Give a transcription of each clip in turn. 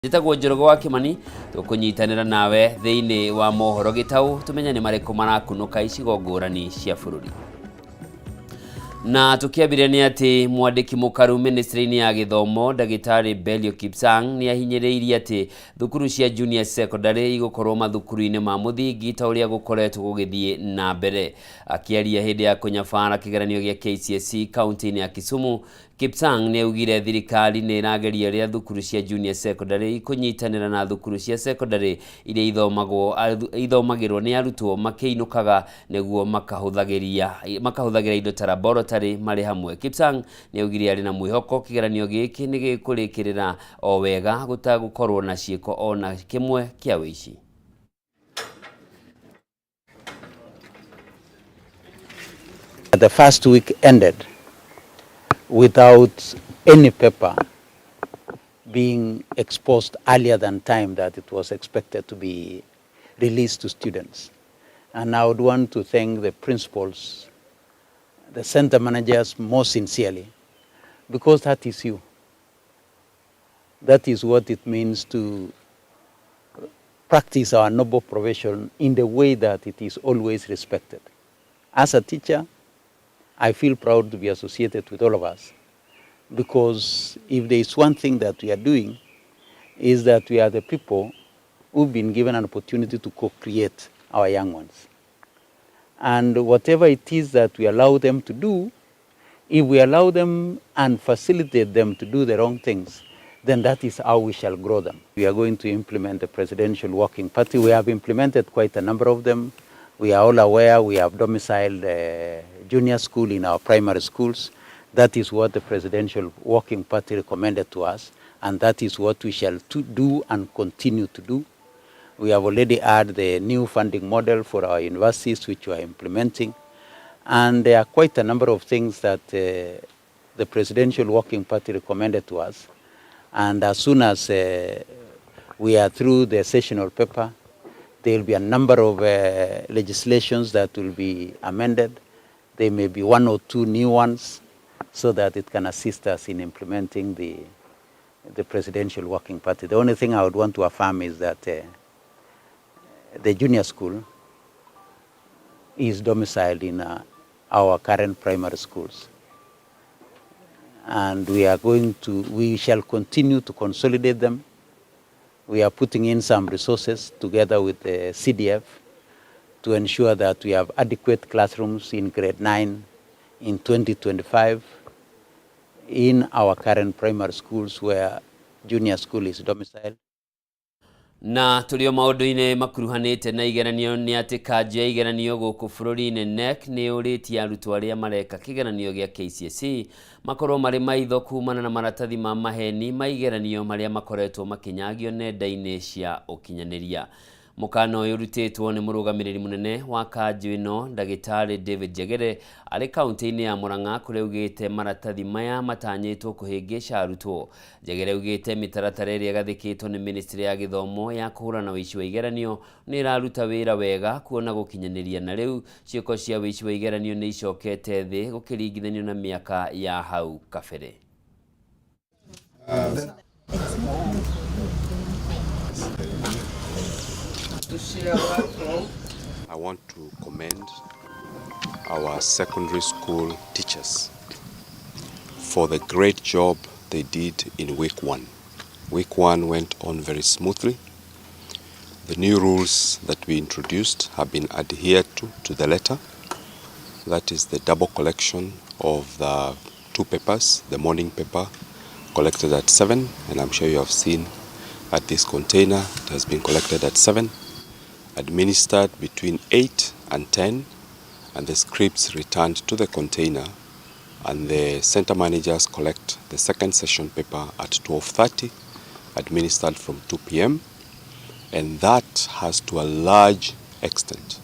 Gitau Njoroge wa Kimani tukunyitanira nawe thiini wa Mohoro Gitau tumenya ni mariko marakunuka icigo ngurani cia bururi. Na tukiambire ni ati mwandiki mukaru ministry-ini ya githomo Dagitari Belio Kipsang ni ahinyiriirie ati thukuru cia junior secondary igukorwo mathukuru-ini ma muthingi ta uria gukoretwo gugithie na mbere. Akiaria hindi ya kunyabara kigeranio gia KCSE county-ini ya Kisumu, Kipsang ni augire thirikari ni irageria ria thukuru cia junior secondary ikunyitanira na thukuru cia secondary iria ithomagirwo ni arutwo makiinukaga neguo makahuthagira indo ta laboratory mari hamwe. Kipsang ni augire ari na mwihoko kigeranio giki ni gikurikirira o wega gutagukorwo na ciiko ona kimwe kia wici. The first week ended without any paper being exposed earlier than time that it was expected to be released to students. And I would want to thank the principals, the center managers most sincerely, because that is you. That is what it means to practice our noble profession in the way that it is always respected. As a teacher, I feel proud to be associated with all of us, because if there is one thing that we are doing, is that we are the people who've been given an opportunity to co-create our young ones. And whatever it is that we allow them to do, if we allow them and facilitate them to do the wrong things, then that is how we shall grow them. We are going to implement the Presidential Working Party. We have implemented quite a number of them. We are all aware we have domiciled junior school in our primary schools. That is what the Presidential Working Party recommended to us, and that is what we shall do and continue to do. We have already had the new funding model for our universities, which we are implementing, and there are quite a number of things that the Presidential Working Party recommended to us. And as soon as we are through the sessional paper, there will be a number of legislations that will be amended. There may be one or two new ones, so that it can assist us in implementing the Presidential Working Party. The only thing I would want to affirm is that the junior school is domiciled in our current primary schools. And we shall continue to consolidate them. We are putting in some resources together with the CDF to ensure that we have adequate classrooms in grade 9 in 2025 in our current primary schools where junior school is domiciled. Na tulio maundu-ini makuruhanite na igeranio ni ati kanjia igeranio guku bururi-ini NEC ni uritie arutwo aria mareka kigeranio gia KCSE makorwo mari maitho kumana na maratathi ma maheni ma igeranio maria makoretwo makinyagio nenda-ini cia ukinyaniria. Mukana uyu rutitwo ni murugamiriri munene wa kanju ino Dagitari David Jegere ari kaunti-ini ya Murang'a kuria ugite maratathi maya matanyitwo kuhingisha arutwo. Jegere ugite mitaratara iria gathikitwo ni ministry ya githomo ya kuhurana wici wa igeranio ni iraruta wira wega kuona gukinyaniria, na riu ciiko cia wici wa igeranio ni icokete thi gukiringithanio na miaka ya hau kabere. I want to commend our secondary school teachers for the great job they did in week 1. Week 1 went on very smoothly. The new rules that we introduced have been adhered to the letter. That is the double collection of the 2 papers, the morning paper collected at 7, and I'm sure you have seen at this container it has been collected at 7. Administered between 8 and 10, and the scripts returned to the container, and the center managers collect the second session paper at 12:30, administered from 2 p.m. And that has to a large extent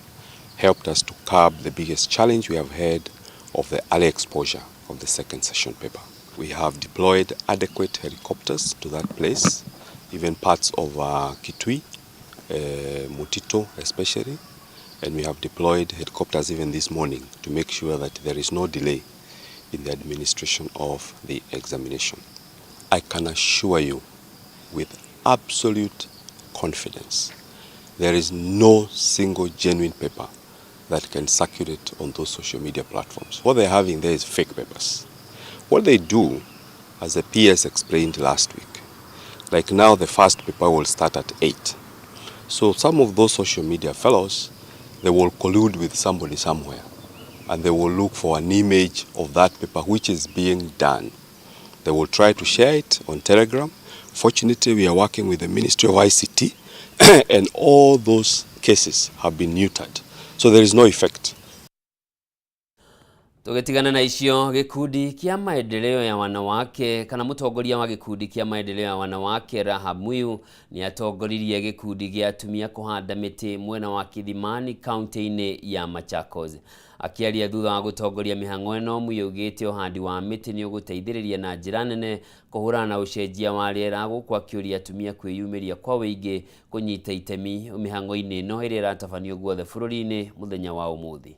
helped us to curb the biggest challenge we have had of the early exposure of the second session paper. We have deployed adequate helicopters to that place, even parts of Kitui, Mutito especially, and we have deployed helicopters even this morning to make sure that there is no delay in the administration of the examination. I can assure you with absolute confidence. There is no single genuine paper that can circulate on those social media platforms. What they're having there is fake papers. What they do, as the PS explained last week, like now the first paper will start at 8. So some of those social media fellows, they will collude with somebody somewhere and they will look for an image of that paper which is being done. They will try to share it on Telegram. Fortunately, we are working with the Ministry of ICT and all those cases have been neutered. So there is no effect. Tugetigana na icio, gikundi kia maendeleo ya wanawake kana mutongoria wa gikundi kia maendeleo ya wanawake Rahab Muyu ni atongoririe gikundi gia atumia kuhanda miti mwena wa Kithimani kaunti-ini ya Machakos. Akiaria thutha wa gutongoria mihang'o ino, Muyu ugite uhandi wa miti ni uguteithiriria na njira nene kuhurana na ucenjia wa riera, guku akiuria atumia kwiyumiria kwa wingi kunyita itemi mihang'o-ini ino iria iratabanio guothe bururi-ini muthenya wa umuthi.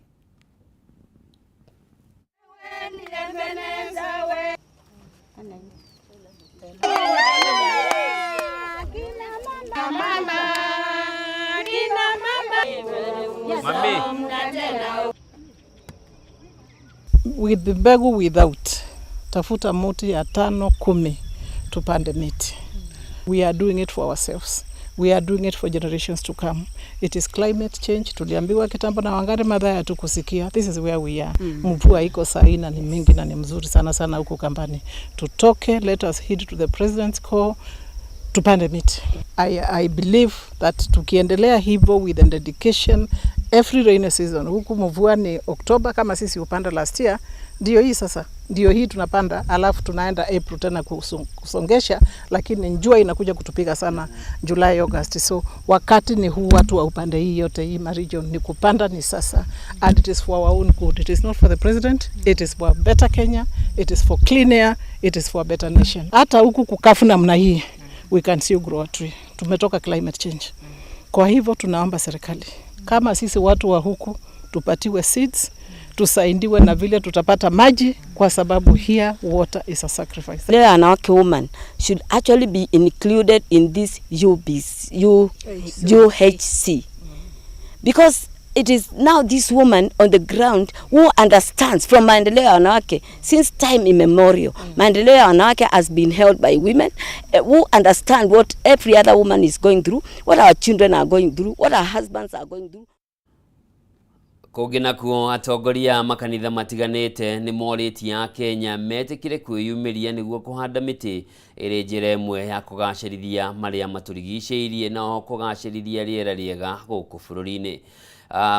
With the mbegu without, tafuta muti ya 5, 10 tupande miti. We are doing it for ourselves. We are doing it for generations to come. It is climate change. Tuliambiwa kitambo na Wangari Maathai hatukusikia. This is where we are. Mvua iko sahi na ni mingi na ni mzuri sana sana huko Kambani. Tutoke, let us heed to the president's call. Tupande miti. I believe that tukiendelea hivyo with the dedication every rainy season, huku mvua ni October kama sisi upanda last year, ndio hii sasa. Ndio hii tunapanda, alafu tunaenda April tena kusongesha, lakini njua inakuja kutupiga sana July, August. So wakati ni huu, watu wa upande hii yote hii region ni kupanda ni sasa, and it is for our own good. It is not for the president, it is for a better Kenya, it is for clean air, it is for a better nation. Hata huku kukafu namna hii, we can still grow a tree. Tumetoka climate change. Kwa hivyo tunaomba serikali, kama sisi watu wa huku tupatiwe seeds, tusaidiwe na vile tutapata maji, kwa sababu here water is a sacrifice. Leo wanawake woman should actually be included in this UHC because it is now this woman on the ground who understands from maendeleo ya wanawake since time immemorial. Maendeleo ya wanawake has been held by women who understand what every other woman is going through, what our children are going through, what our husbands are going through. Kugina kuo atongoria makanitha matiganite ni moriti ya Kenya metikire kwiyumiria niguo kuhanda miti iri njira imwe ya kugacirithia maria maturigiceirie na kugacirithia riera riega guku bururi-ini.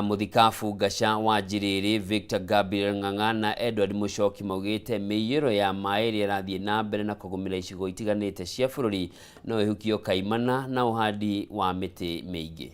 Muthikabu Gasha wa Njiriri, Victor Gabriel Ng'ang'a na Edward Mushoki maugite miyiro ya mairi irathie na mbere na kugumira icigo itiganite cia bururi no ihukio kaimana na uhandi wa miti mingi.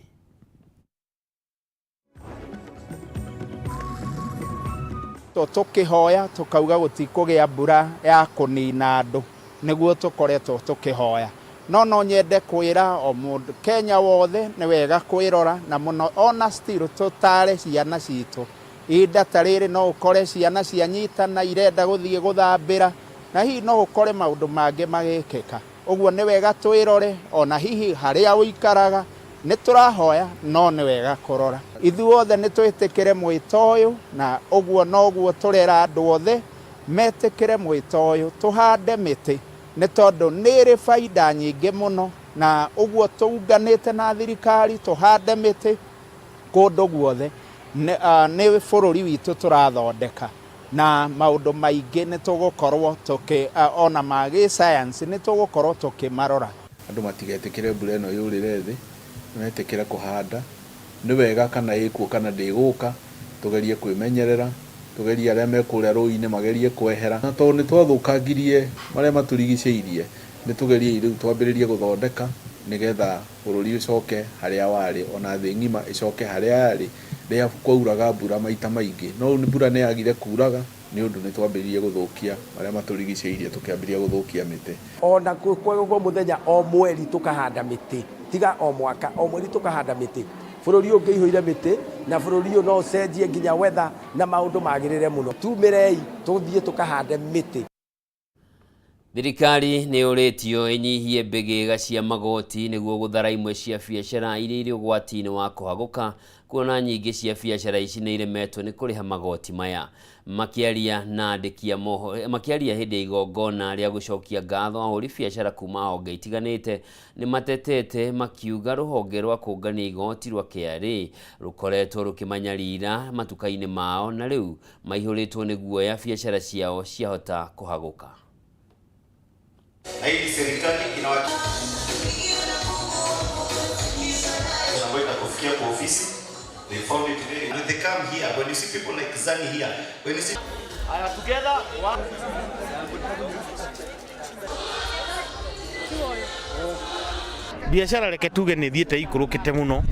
Tukihoya tukauga gutikugia mbura ya kunina andu niguo tukoretwo tukihoya no nyende kwira o mundu Kenya wothe ni wega kwirora na muno ona still tutare ciana citu inda tariri no ukore ciana cianyitana irenda guthie guthambira na hihi no ukore maundu mangi magikeka uguo ni wega twirore ona hihi haria uikaraga ni turahoya no ni wega kurora ithuothe ni twitikire mwito uyu na uguo noguo turera andu othe metikire mwito uyu tuhande miti ni tondu ni ri faida nyingi muno na uguo tuunganite na thirikari tuhande miti kundu guothe ni bururi witu turathondeka na maundu maingi ni tugukorwo tuki ona magi science ni tugukorwo tukimarora andu matigetikire mbura ino yurire thi metikire kuhanda ni wega kana ikuo kana ndiguka tugerie kwimenyerera tugerie aria mekuria ruini magerie kwehera na tondu twathukangirie maria maturigiceirie ni tugerie riu twambiririe guthondeka nigetha bururi ucoke haria wari ona thi ngima icoke haria yari ria kwauraga mbura maita maingi no ni mbura ni yagire kuraga ni undu ni twambiririe guthukia maria maturigiceirie tukiambiria guthukia miti ona kwa muthenya o mweri tukahanda miti tiga o mwaka o mweri tukahanda miti bururi ungi ihoire miti na bururi no cenjie nginya weather na maundu magirire muno tumirei tuthie tukahande miti. Thirikari nĩ ũrĩtio ĩnyihie mbĩgĩga cia magoti nĩguo gũthara imwe cia biacara iria irĩ ũgwati-inĩ wa kũhagũka, kuona nyingĩ cia biacara ici nĩ iremetwo nĩ kũrĩha magoti maya. Makĩaria na andĩki a mohoro, makĩaria hĩndĩ ya igongona rĩa gũcokia ngatho ahũri biacara kuma honge itiganĩte, nĩ matetete makiuga rũhonge rwa kũngania igoti rwa KRA rũkoretwo rũkĩmanyarira matuka-inĩ mao, na rĩu maihũrĩtwo nĩ guoya biacara ciao ciahota kũhagũka. Na hii serikali inawajibika kufikia kwa ofisi. They found it today. And they come here. When you see people like Zani here, when you see together one biashara reke tuge nĩ thiĩte ikũrũkĩte mũno,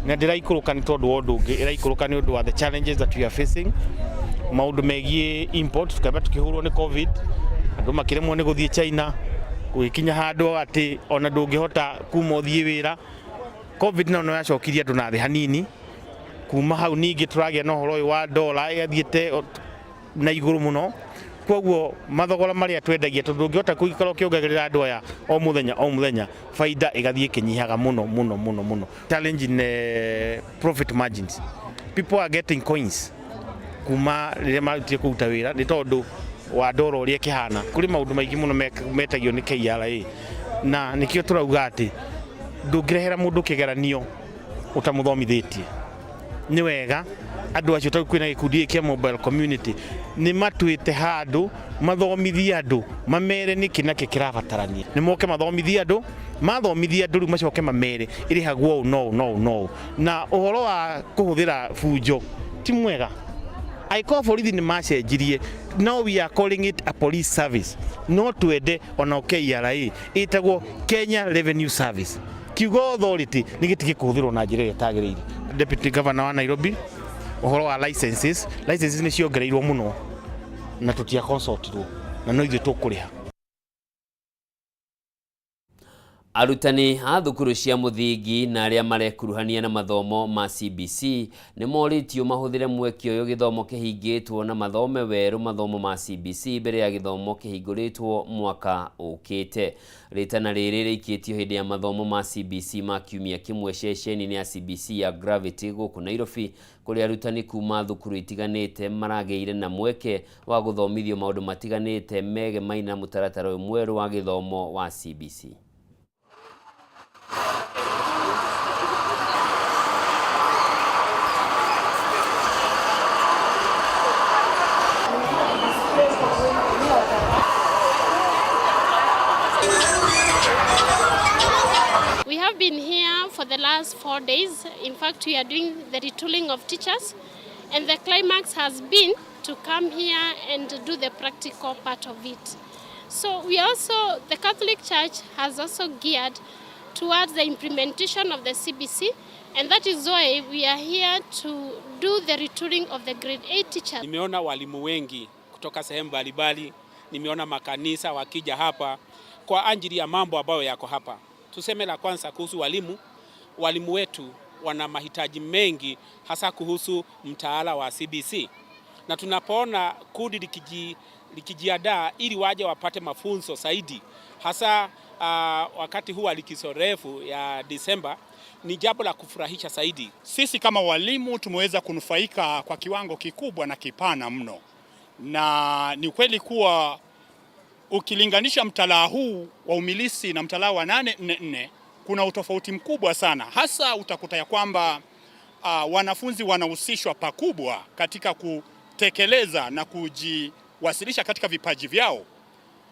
na ndĩraikũrũka nĩ tondũ wa ũndũ ũngĩ, ĩraikũrũka nĩ ũndũ wa the challenges that we are facing. Maũndũ megiĩ import tukaba tukĩhũrwo nĩ covid, andũ makĩremwo nĩ gũthiĩ China, gũkinya handũ atĩ ona ndũngĩhota kuma ũthiĩ wĩra. Covid no yacokirie andũ na thĩ hanini, kuma hau ningĩ tũragĩa na ũhoro ũyũ wa dollar yathiĩte na igũrũ mũno. Koguo mathogora marĩa twendagia tondũ ndũngĩhota kũikara ũkĩongagĩrĩra andũ aya o mũthenya faida ĩgathiĩ kĩnyihaga mũno. Challenge in profit margins. People are getting coins kuma rĩrĩa marutie kũruta wĩra nĩ tondũ wa ndoro ũrĩa kĩhana. Kũrĩ maũndũ maingĩ mũno metagio nĩ KRA, na nĩkĩo tũrauga atĩ ndũngĩrehera mũndũ kĩgeranio ũtamũthomithĩtie. Nĩ wega andũ acio tondũ kwĩna gĩkundi kĩa mobile community nĩ matuĩte handũ mathomithie andũ, mamere nĩkĩ nakĩ kĩrabatarania. Nĩ moke mathomithie andũ, mathomithie andũ rĩu macoke mamere ĩrĩhagwo no. Na ũhoro wa kũhũthĩra bunjo ti mwega. I call for borithi nĩ macenjirie. Now we are calling it a police service. No twende ona KRA ĩtagwo Kenya Revenue Service. Kiugo authority nĩ gĩtige kũhũthĩrwo na njĩra ĩrĩa ĩtagĩrĩire. Deputy Governor wa Nairobi, ũhoro wa licenses nĩ ciongereirwo mũno na tũtia consultirwo na no ithuĩ tũkũrĩha. Arutani a thukuru cia mũthingi na arĩa marekuruhania na mathomo ma CBC nĩ moritio mahũthĩre mweke ũyũ gĩthomo kĩhingĩtwo na mathome werũ mathomo ma CBC mbere ya gĩthomo kĩhingũrĩtwo mwaka ũkĩte. Rĩtana rĩrĩ rĩikĩtio hĩndĩ ya mathomo ma CBC ma kiumia kĩmwe ceceni-inĩ ya CBC ya Gravity gũkũ Nairobi, kũrĩa arutani kuma thukuru itiganĩte maragĩire na mweke wa gũthomithio maũndũ matiganĩte megemaina na mũtaratara ũyũ mwerũ wa gĩthomo wa CBC. We have been here for the last 4 days. In fact, we are doing the retooling of teachers, and the climax has been to come here and do the practical part of it. So the Catholic Church has also geared towards the implementation of the CBC, and that is why we are here to do the retooling of the grade 8 teachers. Nimeona walimu wengi kutoka sehemu mbalimbali, nimeona makanisa wakija hapa kwa ajili ya mambo ambayo yako hapa. Tuseme la kwanza kuhusu walimu wetu wana mahitaji mengi hasa kuhusu mtaala wa CBC. Na tunapoona kundi likijiandaa ili waje wapate mafunzo zaidi hasa wakati huu wa likizo refu ya Disemba, ni jambo la kufurahisha zaidi. Sisi kama walimu tumeweza kunufaika kwa kiwango kikubwa na kipana mno. Na ni kweli kuwa ukilinganisha mtaala huu wa umilisi na mtaala wa 844 kuna utofauti mkubwa sana. Hasa utakuta ya kwamba wanafunzi wanahusishwa pakubwa katika kutekeleza na kujiwasilisha katika vipaji vyao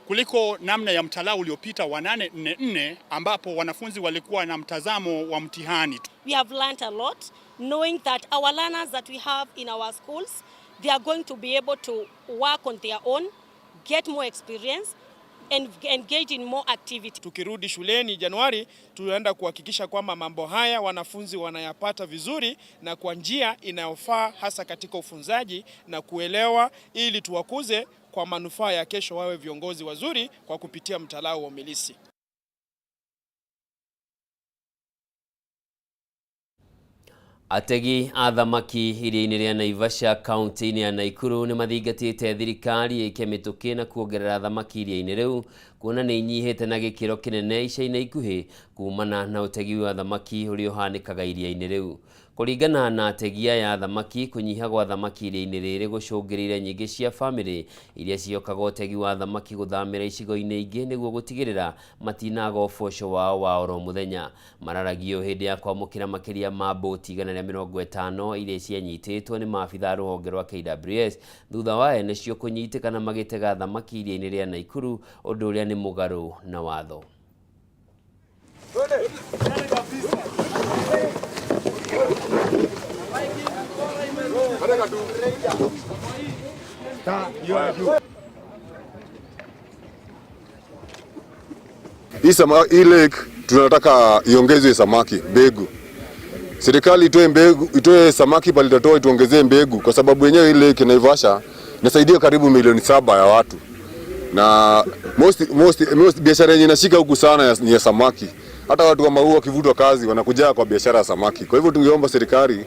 kuliko namna ya mtaala uliopita wa 844 ambapo wanafunzi walikuwa na mtazamo wa mtihani. We have learned a lot, knowing that our learners that we have in our schools, they are going to be able to work on their own, get more experience and engage in more activity. Tukirudi shuleni Januari, tunaenda kuhakikisha kwamba mambo haya wanafunzi wanayapata vizuri na kwa njia inayofaa hasa katika ufunzaji na kuelewa, ili tuwakuze kwa manufaa ya kesho wawe viongozi wazuri kwa kupitia mtaala wa umilisi. Ategi a thamaki iria-inĩ rĩa Naivasha kaunti-inĩ ya Naikuru nĩ mathingatĩte thirikari ĩkĩmĩtũkĩ na kuongerera thamaki iria-inĩ rĩu kuona nĩ inyihĩte na gĩkĩro kĩnene ica-inĩ ikuhĩ kumana na ũtegi wa thamaki ũrĩa ũhanĩkaga iria-inĩ rĩu. Kũringana na ategi aya thamaki, kũnyiha gwa thamaki iria-inĩ rĩrĩ gũcũngĩrĩire nyingĩ cia bamĩrĩ iria ciokaga ũtegi wa thamaki gũthamĩra icigo-inĩ ingĩ nĩguo gũtigĩrĩra matinaga ũboco wao wa oro mũthenya. Mararagio hĩndĩ ya kwamũkĩra makĩria ma boti 150 iria cianyitĩtwo nĩ maabitha rũhonge rwa KWS thutha wa ene cio kũnyitĩka na magĩtega thamaki iria-inĩ rĩa Naikuru, ũndũ ũrĩa nĩ mũgarũ na watho. Hii lake tunataka iongezwe samaki, mbegu. Serikali itoe samaki pale itatoa ituongezee mbegu kwa sababu yenyewe hii lake Naivasha inasaidia karibu milioni 7 ya watu. Na most biashara yenye inashika huku sana ni ya samaki. Hata watu kama huo wakivutwa kazi wanakuja kwa biashara ya samaki. Kwa hivyo tungeomba serikali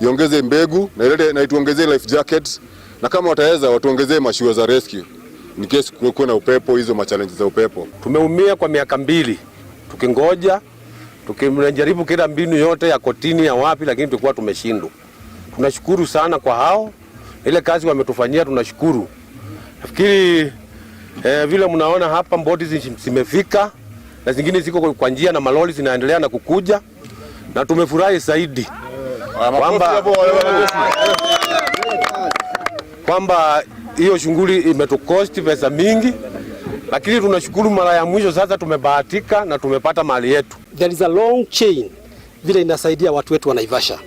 iongeze mbegu na ituongezee life jackets, na kama wataweza watuongezee mashua za rescue in case kuwe na upepo, hizo machallenges za upepo. Tumeumia kwa miaka 2 tukingoja, tukimjaribu kila mbinu yote ya kotini ya wapi, lakini tulikuwa tumeshindwa. Tunashukuru sana kwa hao, ile kazi wametufanyia tunashukuru. Nafikiri vile mnaona hapa boti zimefika na zingine ziko kwa njia na malori zinaendelea na kukuja, na tumefurahi zaidi kwamba hiyo shughuli imetukosti pesa mingi, lakini tunashukuru mara ya mwisho sasa tumebahatika na tumepata mali yetu. There is a long chain vile inasaidia watu wetu wa Naivasha.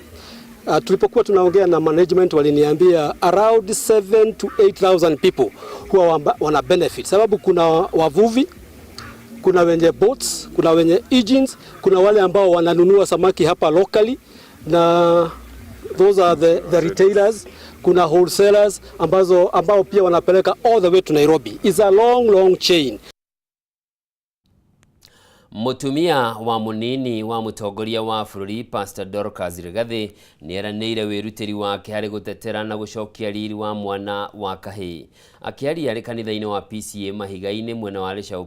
Tulipokuwa tunaongea na management waliniambia around 7 to 8,000 people huwa wana benefit, sababu kuna wavuvi, kuna wenye boats, kuna wenye engines, kuna wale ambao wananunua samaki hapa locally, na those are the retailers, kuna wholesalers ambao pia wanapeleka all the way to Nairobi. It's a long chain. Mutumia wa munini wa mutongoria wa bũrũri Pastor Dorcas Rigathi nĩeranĩire wĩrutĩri wake harĩ gũtetera na gũcokia riri wa mwana wa kahĩĩ. Akĩaria arĩ kanitha-inĩ wa PCA Mahiga-inĩ mwena wa Rĩcaũ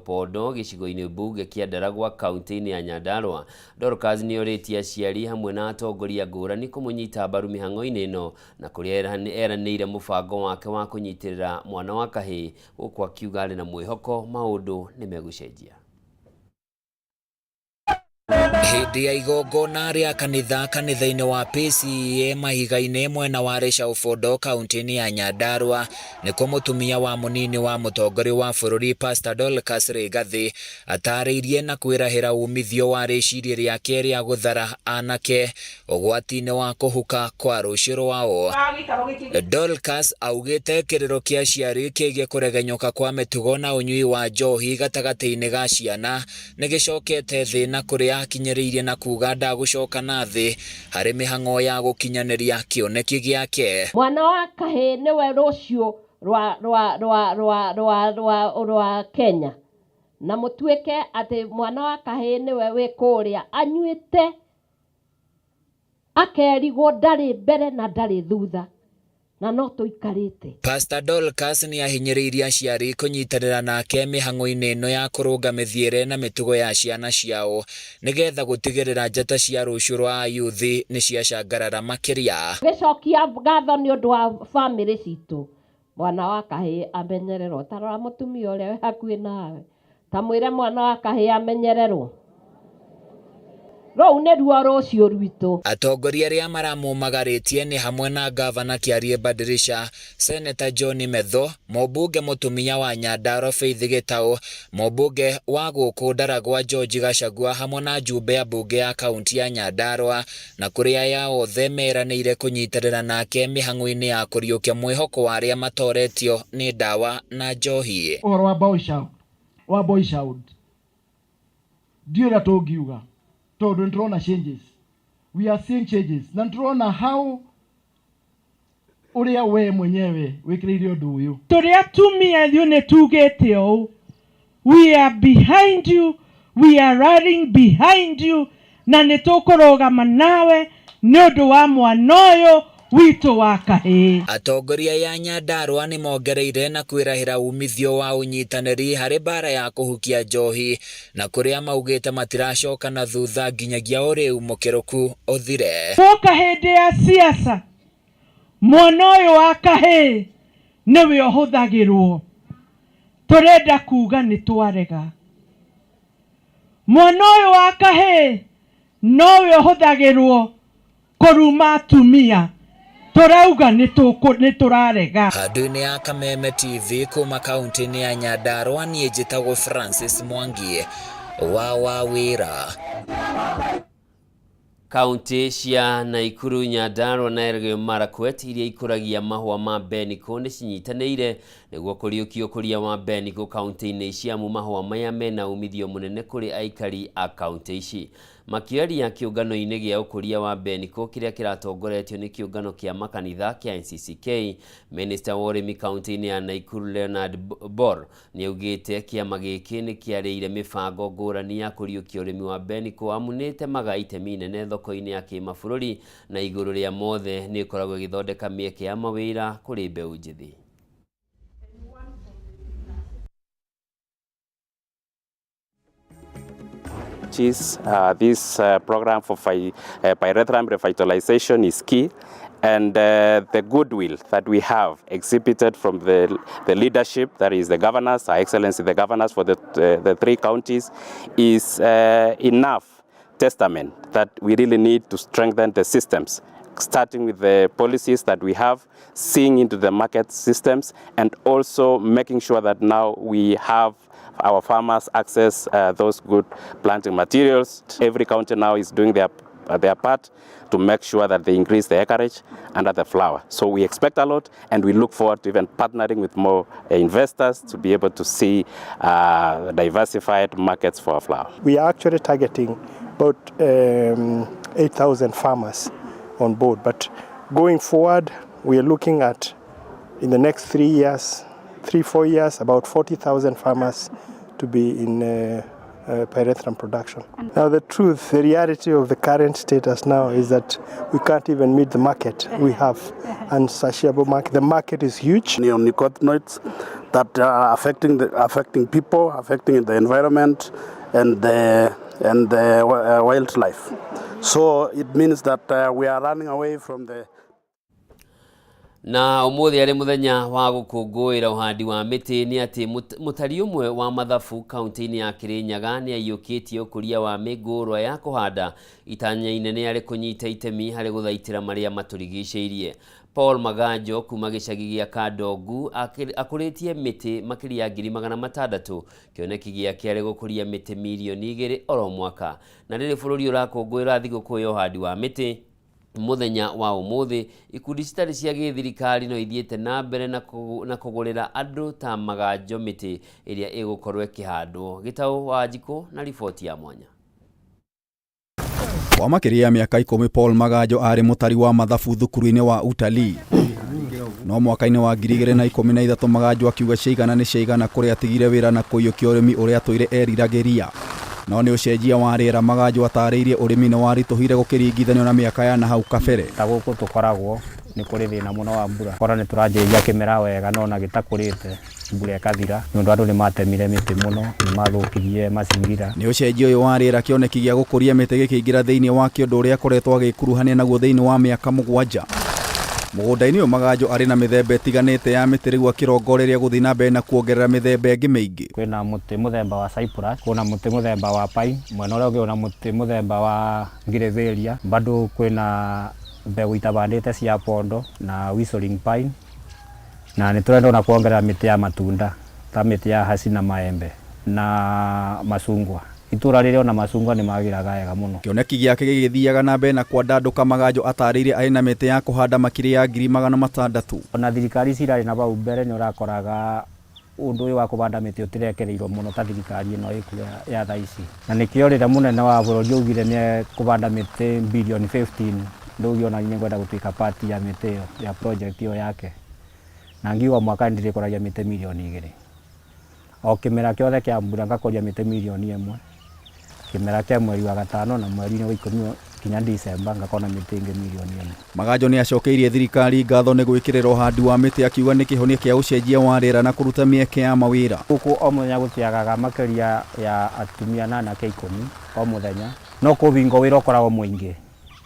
gĩcigo-inĩ mbunge kĩa Ndaragwa kaunti-inĩ ya Nyandarua, Dorcas nĩorĩtie aciari hamwe na atongoria ngũrani kũmũnyita mbaru mĩhang'o-inĩ ĩno na kũrĩa eranĩire mũbango wake wa kũnyitĩrĩra mwana wa kahĩĩ, gũkũ akiuga arĩ na mwĩhoko maũndũ nĩmegũcenjia. Hĩndĩ ya igongona rĩa kanitha-inĩ wa PCA Mahiga-inĩ mwena wa Rĩcaũ kaunti-inĩ ya Nyandarua, nĩkuo mũtumia wa mũnini wa mũtongoria wa bũrũri Pastor Dorcas Rigathi atarĩirie na kwĩrahĩra umithio wa rĩciria rĩake rĩa gũthara anake ũgwati-inĩ wa kũhuka kwa rũciũ rwao. Dorcas augĩte kĩrĩro kĩa aciari kĩgiĩ kũregenyũka kwa mĩtugo na ũnyui wa njohi gatagatĩ-inĩ ga ciana nĩgĩcokete thĩ na kũrĩa akinyĩrĩirie na kuga ndagũcoka na thĩ harĩ mĩhang'o ya gũkinyanĩria kĩoneki gĩake. Mwana wa kahĩĩ nĩwe rũciũ rwa Kenya, na mũtuĩke atĩ mwana wa kahĩĩ nĩwe wĩ kũrĩa anyuĩte akerigwo ndarĩ mbere na ndarĩ thutha na no tũikarĩte. Pastor Dorcas nĩ ahinyĩrĩirie aciari kũnyitanĩra nake mĩhang'o-inĩ ĩno ya kũrũnga mĩthiĩre na mĩtugo ya ciana ciao nĩgetha gũtigĩrĩra njata cia rũciũ rwa yuthi nĩ ciacangarara makĩria. Gĩcokia ngatho nĩ ũndũ wa bamĩrĩ citũ. Mwana wa kahĩĩ amenyererwo, tarora mũtumia ũrĩa wĩ hakuhĩ nawe, ta mwĩre mwana wa kahĩĩ amenyererwo. Rũu nĩruo rũciũ rwitũ. Atongoria arĩa maramũmagarĩtie nĩ hamwe na gavana Kĩarie Badirisha, Senator John Metho, mũmbunge mũtumia wa Nyandarua Faith Gitau, mũmbunge wa gũkũ Ndaragwa George Gachagua hamwe na njumbe ya mbunge ya kaunti ya Nyandarua, na kũrĩ aya othe meranĩire kũnyitanĩra nake mĩhang'o-inĩ ya kũriũkia mwĩhoko wa arĩa matoretio nĩ ndawa na njohi. Ũhoro wa boy shout ndio na tũngiuga tondũ nĩtũrona changes, we are seeing changes, na nĩtũrona how ũrĩa we mwenyewe wĩkĩrĩire ũndũ ũyũ. Tũrĩa atumia ithuĩ nĩtugĩte ũũ, we are behind you, we are running behind you, na nĩtũkũrũgama nawe nĩ ũndũ wa mwana ũyũ witũ wa kahĩĩ. Atongoria ya Nyandarua nĩ mongereire na kwĩrahĩra umithio wa ũnyitanĩri harĩ bara ya kũhukia njohi, na kũrĩa maugĩte matiracoka na thutha nginyagia ũrĩu mũkĩrũku ũthire. Gũka hĩndĩ ya siasa, mwana ũyũ wa kahĩĩ nĩwe ũhũthagĩrwo. Tũrenda kuga nĩ twarega. Mwana ũyũ wa kahĩĩ nowe ũhũthagĩrwo kũruma atumia. Turauga nĩ tũrarega. Handũ-inĩ ya Kameme TV kuma kaunti-inĩ ya Nyandarua, niĩ njĩtagwo Francis Mwangi wa wĩra. Kaunti cia Naikuru, Nyandarua na Elgeyo Marakwet iria ikũragia mahũa ma mbeniko nĩ cinyitanĩire nĩguo kũriũkia ũkũria wa mbeniko kaunti-inĩ ciamu. Mahũa maya mena umithio mũnene kũrĩ aikari a kaunti ici. Makĩaria kĩũngano-inĩ gĩa ũkũria wa mbeniko kĩrĩa kĩratongoretio nĩ kĩũngano kĩa makanitha kĩa NCCK, Minister wa ũrĩmi kaunti-inĩ ya Naikuru Leonard Bor nĩaugĩte kĩama gĩkĩ nĩ kĩarĩire mĩbango ngũrani ya kũriũkia ũrĩmi wa mbeniko, amu nĩ itemaga itemi inene thoko-inĩ ya kĩmabũrũri, na igũrũ rĩa mothe nĩ ĩkoragwo ĩgĩthondeka mĩeke ya mawĩra kũrĩ mbeũ njĩthĩ. This program for pyrethrum revitalization is key, and the goodwill that we have exhibited from the leadership, that is the governors, Her Excellency the governors for the 3 counties, is enough testament that we really need to strengthen the systems, starting with the policies that we have, seeing into the market systems, and also making sure that now we have our farmers access those good planting materials. Every county now is doing their part to make sure that they increase the acreage under the flower. So we expect a lot, and we look forward to even partnering with more investors to be able to see diversified markets for our flower. We are actually targeting about 8,000 farmers on board, but going forward we are looking at, in the next 3-4 years, about 40,000 farmers to be in pyrethrum production. Now the reality of the current status now is that we can't even meet the market. We have unsatiable market. The market is huge. Neonicotinoids that are affecting people, affecting the environment and the wildlife. So it means that we are running away from the. Na ũmũthĩ arĩ mũthenya wa gũkũngũĩra ũhandi wa mĩtĩ, nĩ atĩ mũtari ũmwe wa mathabu kaunti-inĩ ya Kirinyaga nĩ aiyũkĩtie ũkũria wa mĩngũrwa ya kũhanda itanya inene harĩ kũnyita itemi harĩ gũthaitĩra marĩa matũrigicĩirie. Paul Maganjo kuma gĩcagi gĩa Kadongu akũrĩtie mĩtĩ makĩria ya 600,000, kĩoneki gĩake arĩ gũkũria mĩtĩ milioni 2 oro mwaka. Na rĩrĩ bũrũri ũrakũngũĩra thigũkũ ya ũhandi wa mĩtĩ, muthenya wa ũmũthĩ ikundi citarĩ cia gĩthirikari no ithiĩte na mbere na kũgũrĩra andũ ta Maganjo mĩtĩ ĩrĩa ĩgũkorwo ĩkĩhandwo. Gitau wa Njiko na riboti ya mwanya. Kwa makĩria ya mĩaka 10 Paul Maganjo arĩ mũtari wa mathabu thukuru-inĩ wa utalii. No mwaka-inĩ wa 2013 Maganjo akiuga ciigana nĩ ciigana kũrĩa atigire wĩra na kũiyũkia ũrĩmi ũrĩa atũire eriragĩria. No nĩ ũcenjia wa rĩera Maganjo atarĩirie ũrĩmi nĩ waritũhire gũkĩringithanio na mĩaka ya na hau kabere. Ta gũkũ tũkoragwo nĩ kũrĩ thĩna mũno wa mbura. Kora nĩ tũranjĩrĩria kĩmera wega no na gĩtakũrĩte mbura ĩkathira nĩ ũndũ andũ nĩ matemire mĩtĩ mũno, nĩ mathũkirie macingira. Nĩ ũcenjia ũyũ wa rĩera kĩoneki gĩa gũkũria mĩtĩ gĩkĩingĩra thĩinĩ wa kĩũndũ ũrĩa akoretwo agĩkuruhania naguo thĩinĩ wa mĩaka 7. Mũgũnda-inĩ ũyũ Maganjo arĩ na mĩthemba ĩtiganĩte ya mĩtĩ rĩu akĩrongoreria gũthiĩ na mbere na kuongerera mĩthemba ĩngĩ mĩingĩ. Kwĩna mũtĩ mũthemba wa cypress, kwĩna mũtĩ mũthemba wa pine, mwena ũrĩa ũngĩ wĩna mũtĩ mũthemba wa grevillea, bado kwĩna mbegũ itabandĩte cia pondo na whistling pine, na nĩ tũrenda na kuongerera mĩtĩ ya matunda ta mĩtĩ ya hasi na maembe na macungwa. Itũra rĩrĩ ona macungwa nĩ magĩraga wega mũno. Kĩoneki gĩake gĩgĩthiaga na mbere na kwandandũka Maganjo atarĩirie arĩ na mĩtĩ ya kũhanda makĩria ya 600,000. Ona thirikari cirarĩ na bau mbere nĩ ũrakoraga ũndũ ũyũ wa kũbanda mĩtĩ ũtirekereirwo mũno ta thirikari ĩno ĩkũ ya thaa ici. Na nĩkĩo rĩrĩa mũnene wa bũrũri augire nĩ kũbanda mĩtĩ bilioni 15, ndũgĩ ona nĩ ngwenda gũtuĩka part ya mĩtĩ ĩyo ya project ĩyo yake. Na ngiuga mwaka ndirĩkũragia mĩtĩ milioni 2. O kĩmera kĩothe kĩa mbura ngakũria mĩtĩ milioni 1. Kĩmera kĩa mweri wa gatano na mweri wa 10 kinya December ngakona mĩtĩ ĩngĩ milioni 1. Magajo nĩ acokeirie thirikari ngatho nĩ gwĩkĩrĩra ũhandi wa mĩtĩ akiuga nĩ kĩhonia kĩa ũcenjia wa rĩera na kũruta mĩeke ya mawĩra. Gũkũ o mũthenya gũtiagaga makĩria ya atumia na anake 10 o mũthenya, no kũbingo wĩra ũkoragwo mũingĩ.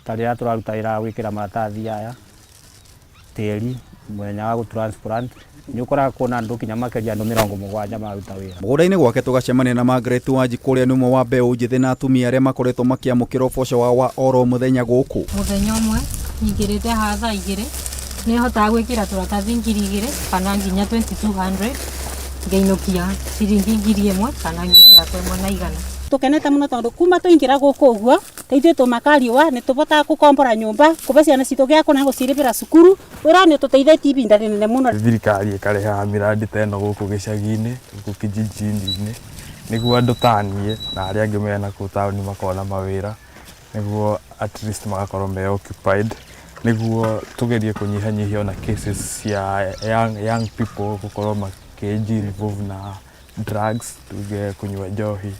Ta rĩrĩa tũraruta wĩra gwĩkĩra maratathi aya tĩri mũthenya wa gũtransplant nĩ ũkoraga kuona andũ kinya makĩria andũ 70 maruta wĩra. Mũgũnda-inĩ gwake tũgacemania na Margaret Wanjikũ ũrĩa nĩ ũmwe wa mbeũ njĩthĩ na atumia arĩa makoretwo makĩamũkĩra ũboco wao wa oro mũthenya gũkũ. Mũthenya ũmwe nyingĩrĩte hatha 2 nĩ hotaga gwĩkĩra tũratathi 2,000 kana nginya 2200 ngainũkia ciringi 1,000 kana 1,100. Tukenete muno tondu kuma tuingira guku uguo teithie tumakariwa ni tubotaga gukombora nyumba kuba ciana citu gya kuna guciribira cukuru wira ni tuteithĩtie ibinda rinene muno. Thirikari ikareha miradi teno guku gicagi-ini guku kijiji-ini niguo andu tanie na aria angi mena ku tauni makona mawira niguo at least magakorwo me occupied niguo tugerie kunyihanyihia na cases cia young people gukorwo makĩinvolve na drugs tuge kunywa njohi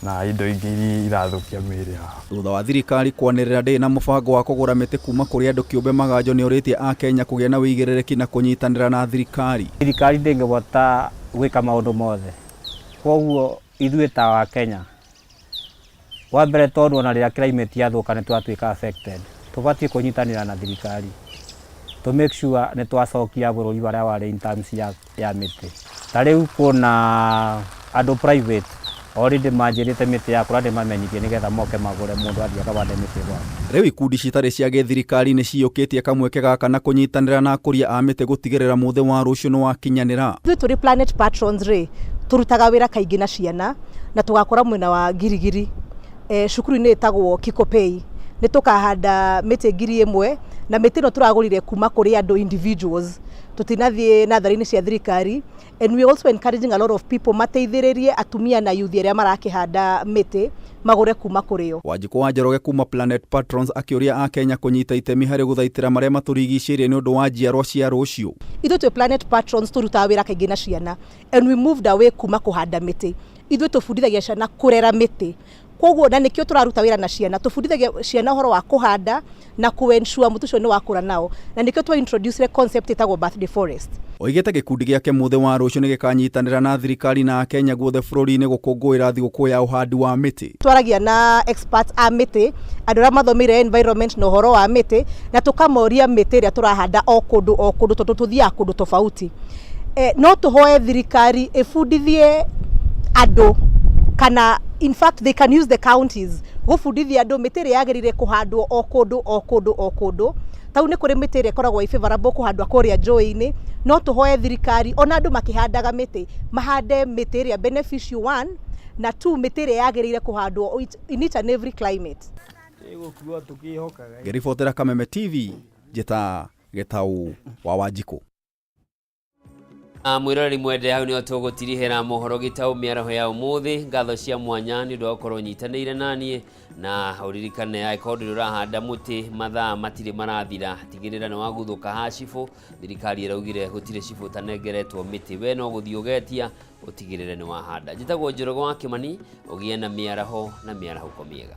na indo ingĩ irathukia mĩĩrĩ yao. Thutha wa thirikari kwanĩrĩra ndĩ na mũbango wa kũgũra mĩtĩ kuma kũrĩ andũ kĩũmbe Magajo nĩ ũrĩtie a Kenya kũgĩa na wĩigĩrĩrĩki na kũnyitanĩra na thirikari. Thirikari ndĩngĩbota gwĩka maũndũ mothe. Kwoguo ithuĩ ta wa Kenya wa mbere tondũ ona rĩrĩa climate yathũka nĩ twatuĩka affected. Tũbatiĩ kũnyitanĩra na thirikari to make sure nĩ twacokia bũrũri barĩa warĩ in terms ya mĩtĩ. Ta rĩu kuna andũ private already manjĩrĩte mĩtĩ ya kũrĩa ndĩmamenyithie nĩgetha moke magũre mũndũ athiĩ akabande mĩtĩ gwake. Rĩu ikundi citarĩ cia gĩthirikari nĩ ciyũkĩtie kamweke gaka na kũnyitanĩra na akũria a mĩtĩ gũtigĩrĩra mũthĩ wa rũciũ nĩ wakinyanĩra. Ithuĩ tũrĩ Planet Patrons rĩ tũrutaga wĩra kaingĩ na ciana na tũgakora mwena wa Girigiri cukuru-inĩ ĩtagwo Kikopei nĩ tũkahanda mĩtĩ 1,000 na mĩtĩ ĩno tũragũrire kuma kũrĩ andũ individuals tutinathiĩ natharĩ-inĩ cia thirikari, and we also encouraging a lot of people mateithĩrĩrie atumia na youth arĩa marakĩhanda mĩtĩ magũre kuma kũrĩ o. Wanjikũ wa Njoroge kuma Planet Patrons akĩũria a Kenya kũnyita itemi harĩ gũthaitĩra marĩa matũrigicĩirie nĩ ũndũ wa njiarwa cia rũciũ. Ithuĩ twĩ Planet Patrons tũrutaga wĩra kaingĩ na ciana and we moved away kuma kũhanda mĩtĩ. Ithuĩ tũbundithagia ciana kũrera mĩtĩ. Koguo na nikio turaruta wira na ciana tubundithagia ciana horo wa kuhanda na kuensure mutu ucio ni wakura nao na nikio twa introduce concept itagwo birthday forest. Oigĩte gĩkundi gĩake mũthĩ wa rũciũ nĩ gĩkanyitanĩra na thirikari na Kenya guothe bũrũri-inĩ gũkũngũĩra thigũkũ ya ũhandi wa mĩtĩ. Twaragia na experts a mĩtĩ andũ arĩa mathomeire environment na ũhoro wa mĩtĩ na tukamoria mĩtĩ ĩrĩa tũrahanda o kũndũ tondũ tuthiaga kũndũ tofauti. No tuhoe thirikari ĩbundithie andũ kana in fact they can use the counties gũbundithia andũ mĩtĩ ĩrĩa yagĩrĩire kũhandwo o kũndũ tau nĩ kũrĩ mĩtĩ ĩrĩa ĩkoragwo favorable kũhandwa kũrĩa njũĩ-inĩ no tũhoe thirikari ona andũ makĩhandaga mĩtĩ mahande mĩtĩ ĩrĩa beneficial 1 na 2 mĩtĩ ĩrĩa yagĩrĩire kũhandwo in each and every climate. Ngĩribotera Kameme TV njĩta Gitau wa Wanjikũ. Mwiroreri mwende hau nĩo tũgũtirihĩra mohoro Gitau mĩaraho ya ũmũthĩ ngatho cia mwanya nĩ ũndũ wa gũkorwo nyitanĩire naniĩ na ũririkane angĩkorwo ndũrĩ ũrahanda mũtĩ mathaa matirĩ marathira tigĩrĩra nĩ waguthũka ha cibũ thirikari ĩraugire gũtirĩ cibũ tanengeretwo mĩtĩ we no gũthiĩ ũgetia ũtigĩrĩre nĩ wahanda. Njĩtagwo Njoroge wa Kĩmani ũgĩe na mĩaraho mĩega.